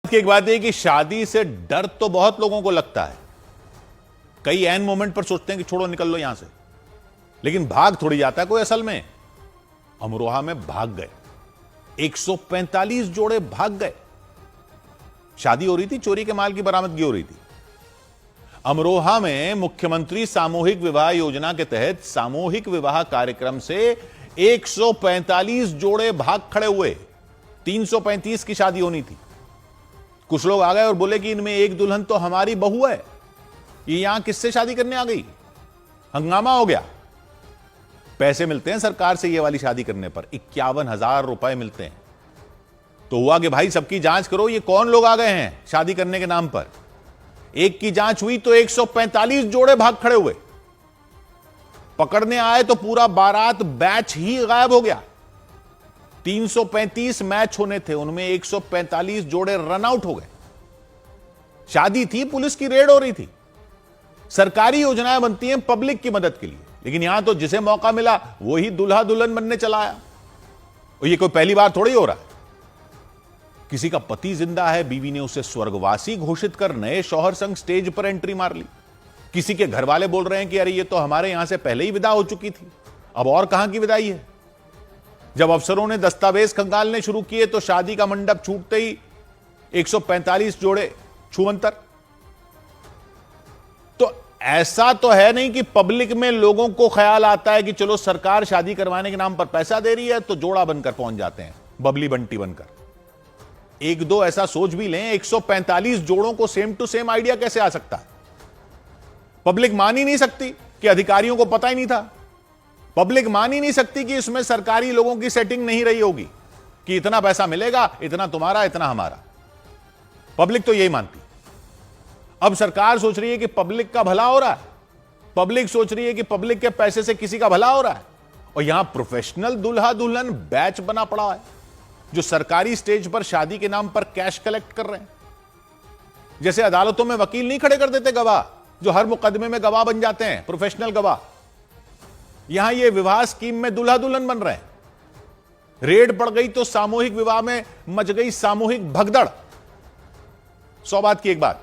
की एक बात है कि शादी से डर तो बहुत लोगों को लगता है। कई एन मोमेंट पर सोचते हैं कि छोड़ो निकल लो यहां से, लेकिन भाग थोड़ी जाता है कोई असल में। अमरोहा में भाग गए, 145 जोड़े भाग गए। शादी हो रही थी, चोरी के माल की बरामदगी हो रही थी। अमरोहा में मुख्यमंत्री सामूहिक विवाह योजना के तहत सामूहिक विवाह कार्यक्रम से 145 जोड़े भाग खड़े हुए। 335 की शादी होनी थी। कुछ लोग आ गए और बोले कि इनमें एक दुल्हन तो हमारी बहू है, ये यहां किससे शादी करने आ गई। हंगामा हो गया। पैसे मिलते हैं सरकार से ये वाली शादी करने पर, 51,000 रुपए मिलते हैं। तो हुआ कि भाई सबकी जांच करो, ये कौन लोग आ गए हैं शादी करने के नाम पर। एक की जांच हुई तो 145 जोड़े भाग खड़े हुए। पकड़ने आए तो पूरा बारात बैच ही गायब हो गया। 335 मैच होने थे, उनमें 145 जोड़े रन आउट हो गए। शादी थी, पुलिस की रेड हो रही थी। सरकारी योजनाएं बनती हैं पब्लिक की मदद के लिए, लेकिन यहां तो जिसे मौका मिला वही दुल्हा दुल्हन बनने चला आया। और ये कोई पहली बार थोड़ी हो रहा है। किसी का पति जिंदा है, बीवी ने उसे स्वर्गवासी घोषित कर नए शौहर संग स्टेज पर एंट्री मार ली। किसी के घर वाले बोल रहे हैं कि अरे ये तो हमारे यहां से पहले ही विदा हो चुकी थी, अब और कहां की विदाई है। जब अफसरों ने दस्तावेज खंगालने शुरू किए तो शादी का मंडप छूटते ही 145 जोड़े छुअंतर। तो ऐसा तो है नहीं कि पब्लिक में लोगों को ख्याल आता है कि चलो सरकार शादी करवाने के नाम पर पैसा दे रही है तो जोड़ा बनकर पहुंच जाते हैं, बबली बंटी बनकर। एक दो ऐसा सोच भी लें, 145 जोड़ों को सेम टू सेम आइडिया कैसे आ सकता है। पब्लिक मान ही नहीं सकती कि अधिकारियों को पता ही नहीं था। पब्लिक मान ही नहीं सकती कि इसमें सरकारी लोगों की सेटिंग नहीं रही होगी कि इतना पैसा मिलेगा, इतना तुम्हारा, इतना हमारा। पब्लिक तो यही मानती। अब सरकार सोच रही है कि पब्लिक का भला हो रहा है। पब्लिक सोच रही है कि पब्लिक के पैसे से किसी का भला हो रहा है। और यहां प्रोफेशनल दुल्हा दुल्हन बैच बना पड़ा है जो सरकारी स्टेज पर शादी के नाम पर कैश कलेक्ट कर रहे हैं। जैसे अदालतों में वकील नहीं खड़े कर देते गवाह, जो हर मुकदमे में गवाह बन जाते हैं, प्रोफेशनल गवाह। यहां ये विवाह स्कीम में दुल्हा दुल्हन बन रहे हैं। रेड पड़ गई तो सामूहिक विवाह में मच गई सामूहिक भगदड़। 100 बात की एक बात,